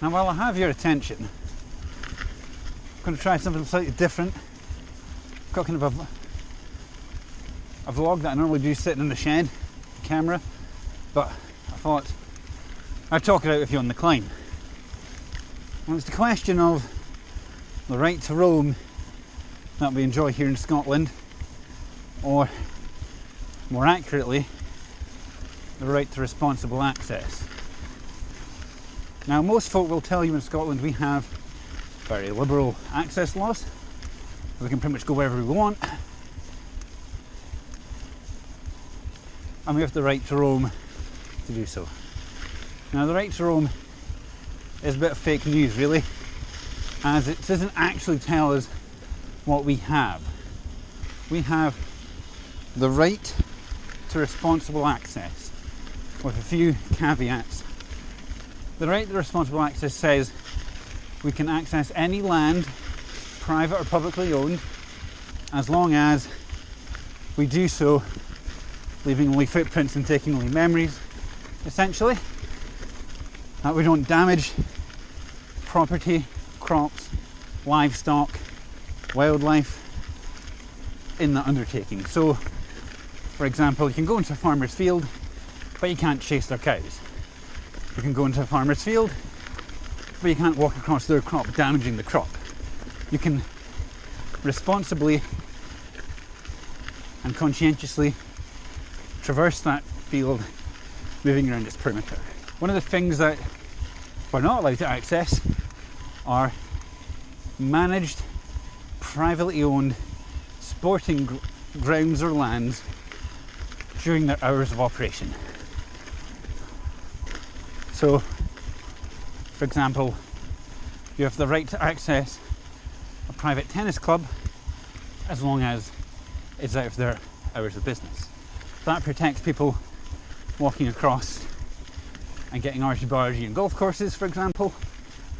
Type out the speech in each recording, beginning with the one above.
Now, while I have your attention, I'm going to try something slightly different. I've got kind of a vlog that I normally do sitting in the shed, the camera, but I thought I'd talk it out with you on the climb. And it's the question of the right to roam that we enjoy here in Scotland, or more accurately, the right to responsible access. Now, most folk will tell you in Scotland we have very liberal access laws. We can pretty much go wherever we want, and we have the right to roam to do so. Now, the right to roam is a bit of fake news, really, as it doesn't actually tell us what we have. We have the right to responsible access, with a few caveats. The right to responsible access says we can access any land, private or publicly owned, as long as we do so leaving only footprints and taking only memories, essentially. That we don't damage property, crops, livestock, wildlife in the undertaking. So, for example, you can go into a farmer's field, but you can't chase their cows. You can go into a farmer's field, but you can't walk across their crop, damaging the crop. You can responsibly and conscientiously traverse that field, moving around its perimeter. One of the things that we're not allowed to access are managed, privately owned sporting grounds or lands during their hours of operation. So, for example, you have the right to access a private tennis club as long as it's out of their hours of business. That protects people walking across and getting argy-bargy in golf courses, for example,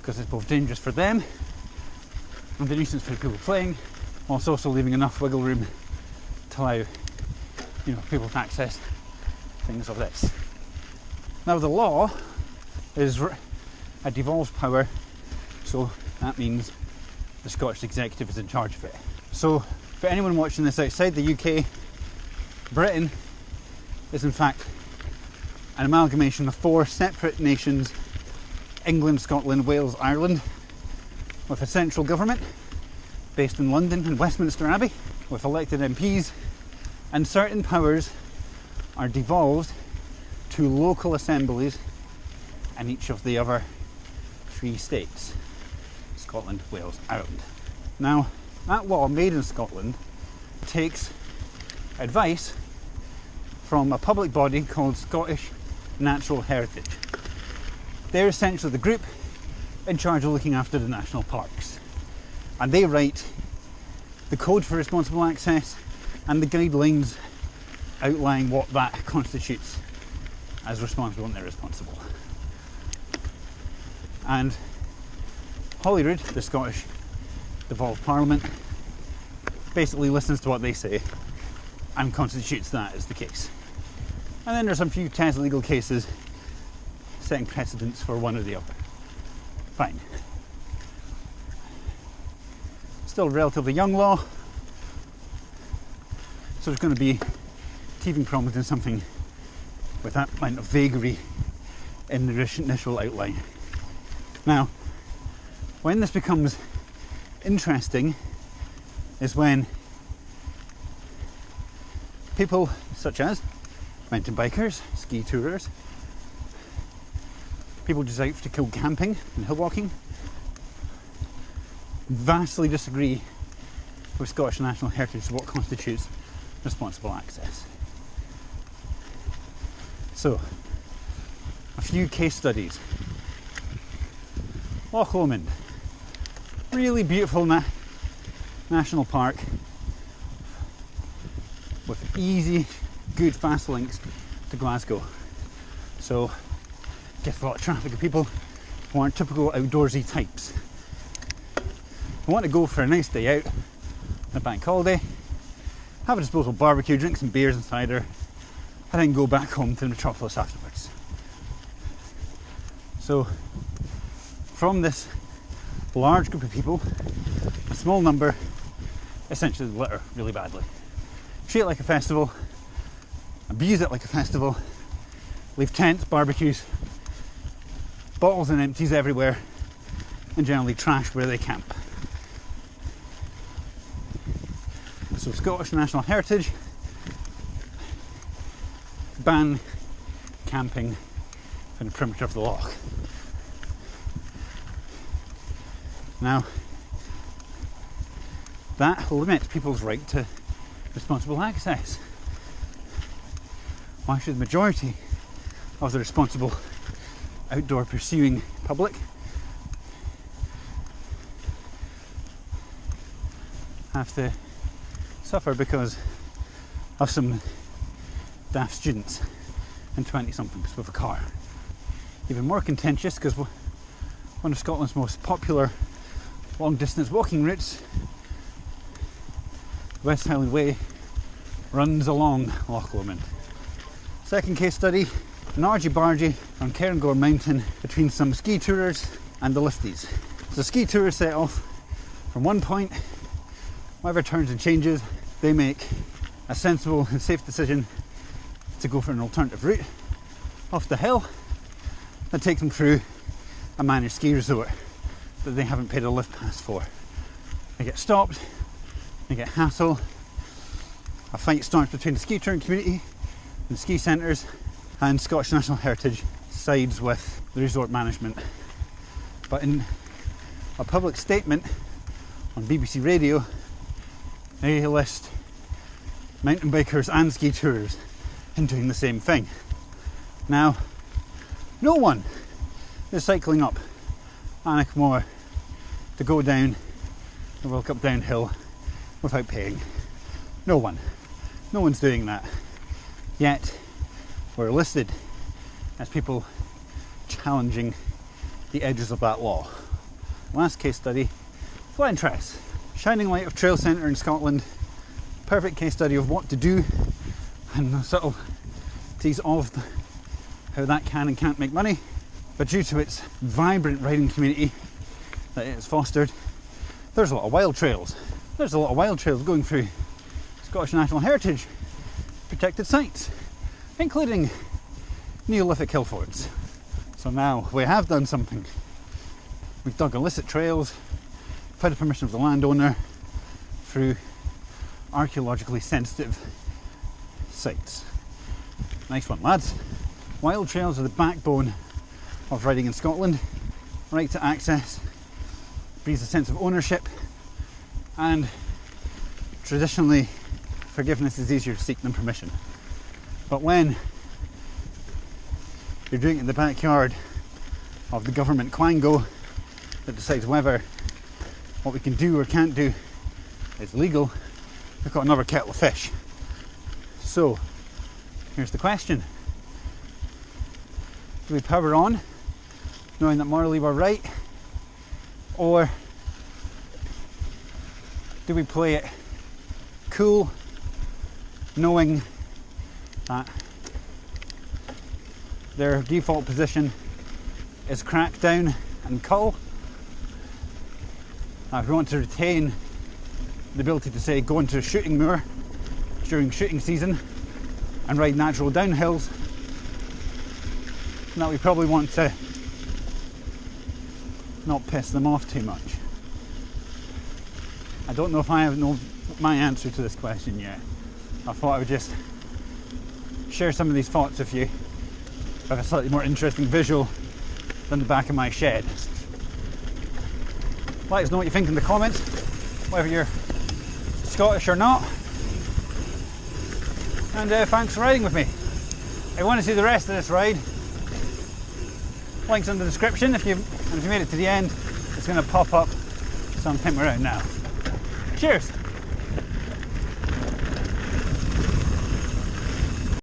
because it's both dangerous for them and a nuisance for people playing, whilst also leaving enough wiggle room to allow, people to access things of this. Now, the law is a devolved power, so that means the Scottish Executive is in charge of it. So, for anyone watching this outside the UK, Britain is in fact an amalgamation of 4 separate nations: England, Scotland, Wales, Ireland, with a central government based in London and Westminster Abbey, with elected MPs, and certain powers are devolved to local assemblies in each of the other 3 states: Scotland, Wales, Ireland. Now, that law made in Scotland takes advice from a public body called Scottish Natural Heritage. They're essentially the group in charge of looking after the national parks, and they write the code for responsible access and the guidelines outlining what that constitutes as responsible and irresponsible. And Holyrood, the Scottish devolved parliament, basically listens to what they say and constitutes that as the case. And then there's some few test legal cases setting precedents for one or the other. Fine. Still a relatively young law, so there's going to be teething problems in something with that amount of vagary in the initial outline. Now, when this becomes interesting is when people such as mountain bikers, ski tourers, people just out to go camping and hill walking, vastly disagree with Scottish National Heritage what constitutes responsible access. So, a few case studies. Loch Lomond, really beautiful national park with easy, good, fast links to Glasgow. So, gets a lot of traffic of people who aren't typical outdoorsy types. who want to go for a nice day out on a bank holiday, have a disposable barbecue, drink some beers and cider, and then go back home to the metropolis afterwards. So, from this large group of people, a small number essentially litter really badly. Treat it like a festival, abuse it like a festival, leave tents, barbecues, bottles and empties everywhere, and generally trash where they camp. So Scottish National Heritage, ban camping in the perimeter of the loch. Now, that limits people's right to responsible access. Why should the majority of the responsible outdoor pursuing public have to suffer because of some daft students and 20-somethings with a car? Even more contentious because one of Scotland's most popular long-distance walking routes, West Highland Way, runs along Loch Lomond. Second case study, an argy-bargy on Cairngorm Mountain between some ski tourers and the lifties. So ski tourers set off from one point, whatever turns and changes, they make a sensible and safe decision to go for an alternative route off the hill that takes them through a managed ski resort that they haven't paid a lift pass for. They get stopped, they get hassled, a fight starts between the ski touring community and ski centres, and Scottish National Heritage sides with the resort management. But in a public statement on BBC Radio, they list mountain bikers and ski tourers in doing the same thing. Now, no one is cycling up Anachmore to go down the World Cup downhill without paying. No one. No one's doing that. Yet, we're listed as people challenging the edges of that law. Last case study, Flentress. Shining light of trail centre in Scotland. Perfect case study of what to do and the subtleties of how that can and can't make money. But due to its vibrant riding community that it has fostered, there's a lot of wild trails. There's a lot of wild trails going through Scottish National Heritage protected sites, including Neolithic hill forts. So now we have done something. We've dug illicit trails, without the permission of the landowner, through archaeologically sensitive sites. Nice one, lads. Wild trails are the backbone of riding in Scotland. Right to access breeds a sense of ownership, and traditionally forgiveness is easier to seek than permission. But when you're doing it in the backyard of the government quango that decides whether what we can do or can't do is legal, we've got another kettle of fish. So here's the question: do we power on knowing that morally we're right, or do we play it cool knowing that their default position is crack down and cull? If we want to retain the ability to, say, go into a shooting moor during shooting season and ride natural downhills, that we probably want to not piss them off too much. I don't know if I have my answer to this question yet. I thought I would just share some of these thoughts with you with a slightly more interesting visual than the back of my shed. Let us know what you think in the comments, whether you're Scottish or not. And thanks for riding with me. If you want to see the rest of this ride, links in the description. If you made it to the end, it's going to pop up sometime around now. Cheers!